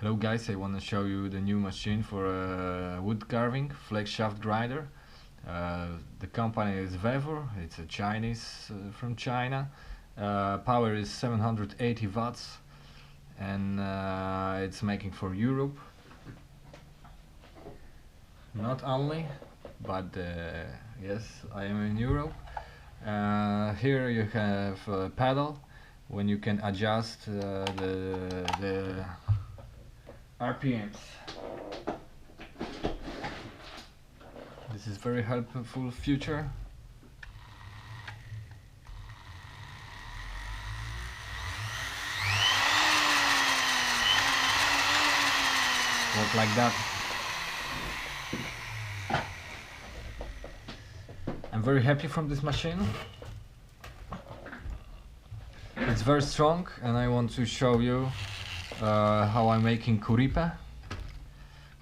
Hello guys, I want to show you the new machine for wood carving, flex shaft grinder. The company is Vevor, it's a Chinese from China. Power is 780 watts and it's making for Europe. Not only, but yes, I am in Europe. Here you have a pedal when you can adjust the RPMs. This is very helpful feature. Work like that. I'm very happy from this machine. It's very strong and I want to show you how I'm making Curipe.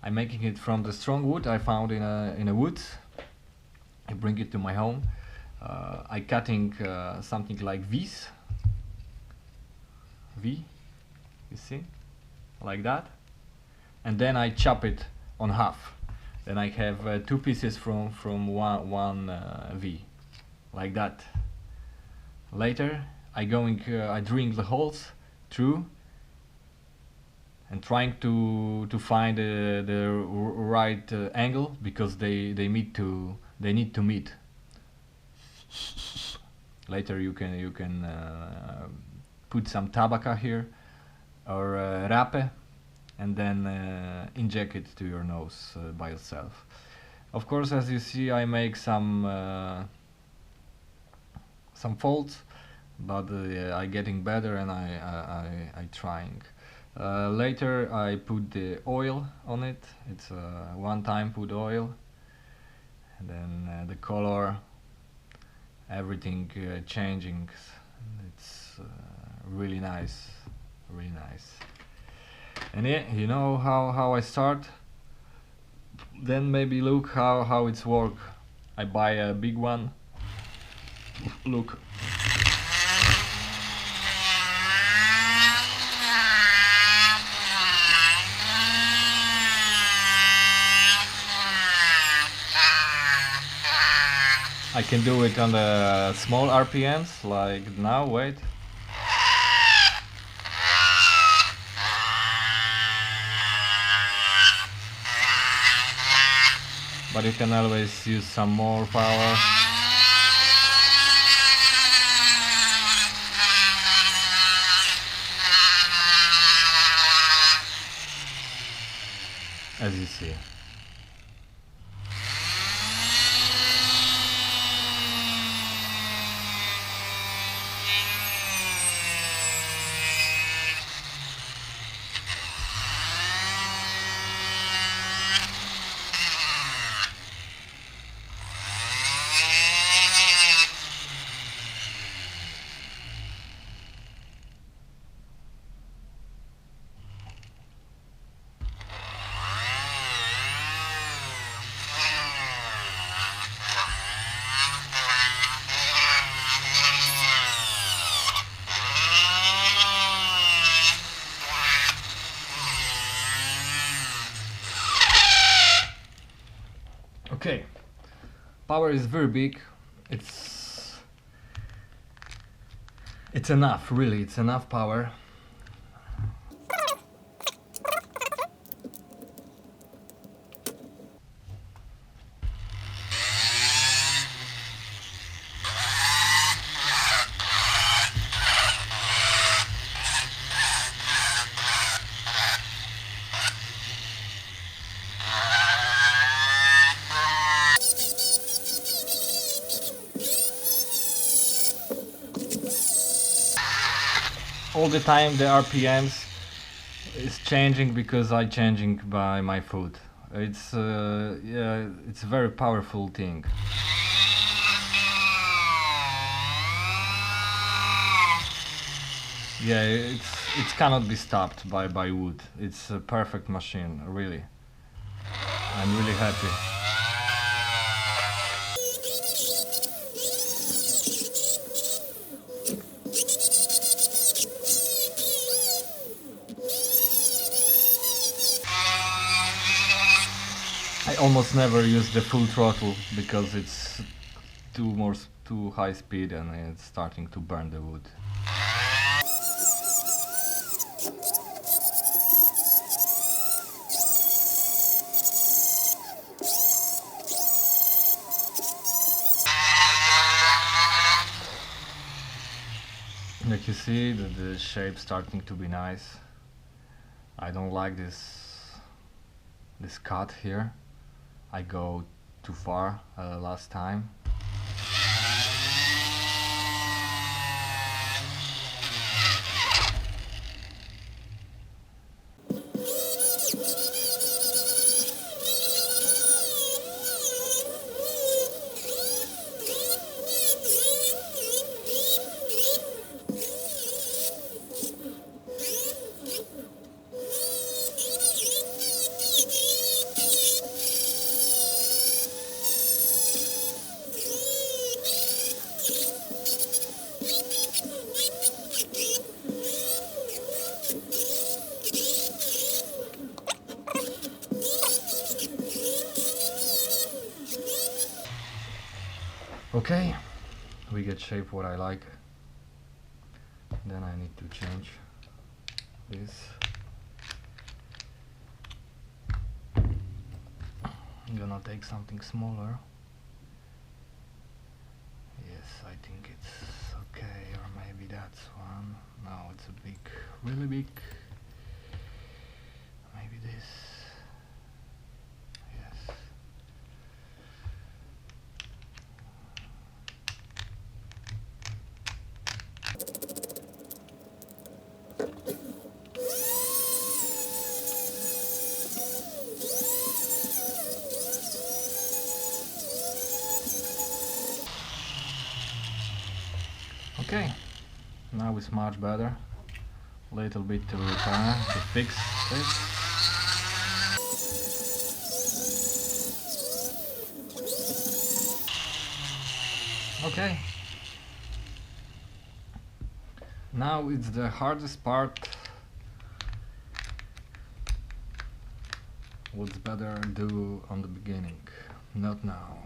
I'm making it from the strong wood I found in a woods. I bring it to my home. I cutting something like V's. V, you see, like that, and then I chop it on half. Then I have two pieces from one V, like that. Later I drilling the holes through and trying to find the right angle, because they need to meet. Later you can put some tobacco here or rape and then inject it to your nose by yourself. Of course, as you see, I make some faults, but I getting better and I trying. Later I put the oil on it. It's one time put oil, and then the color, everything changing. It's really nice, really nice. And yeah, you know how I start. Then maybe look how it's work. I buy a big one. Look. I can do it on the small RPMs, like now, wait. But you can always use some more power. As you see. Okay, power is very big. It's enough, really. It's enough power. All the time the RPMs is changing because I changing by my foot. It's yeah, it's a very powerful thing. Yeah, it cannot be stopped by wood. It's a perfect machine, really. I'm really happy. I almost never use the full throttle because it's too high speed and it's starting to burn the wood. Like you see, the shape starting to be nice. I don't like this cut here. I go too far last time. Okay, we get shape what I like. Then I need to change this. I'm gonna take something smaller. Yes, I think it's okay, or maybe that's one. No, it's a big, really big. Maybe this. Yes. Okay, now it's much better. Little bit to repair, to fix this. Okay. Now it's the hardest part. What's better do on the beginning, not now.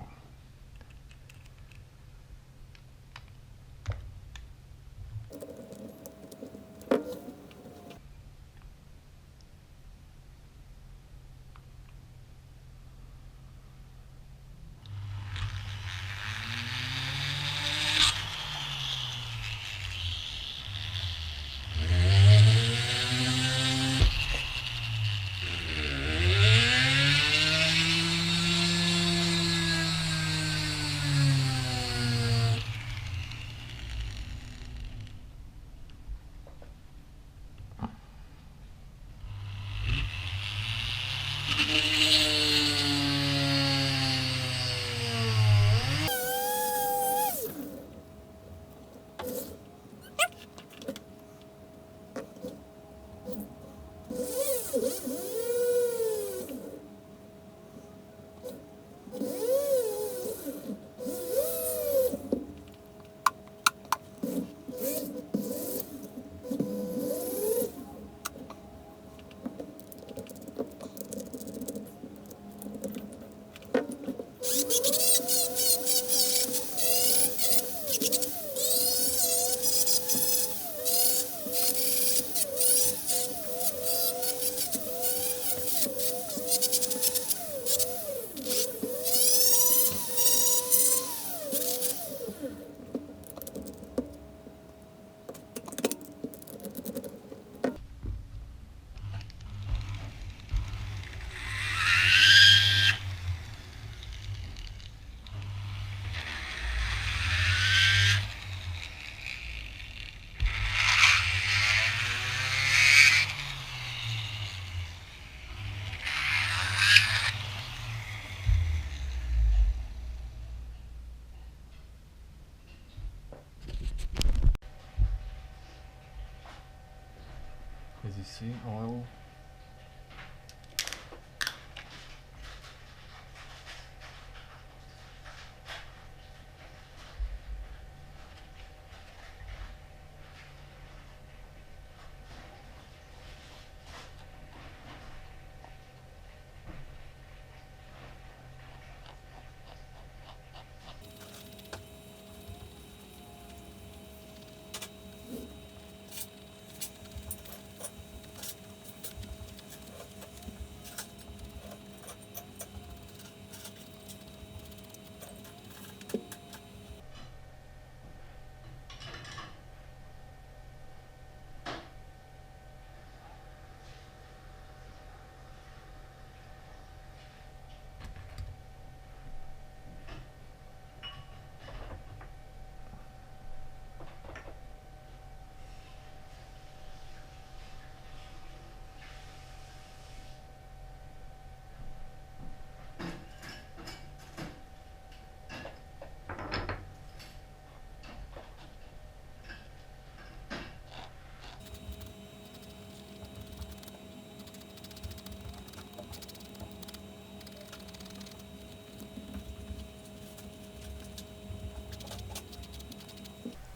As you see, oil.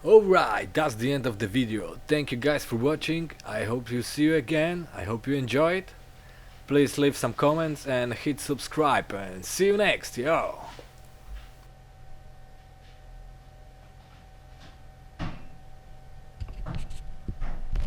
Alright, that's the end of the video. Thank you guys for watching. I hope you see you again. I hope you enjoyed. Please leave some comments and hit subscribe and see you next, yo!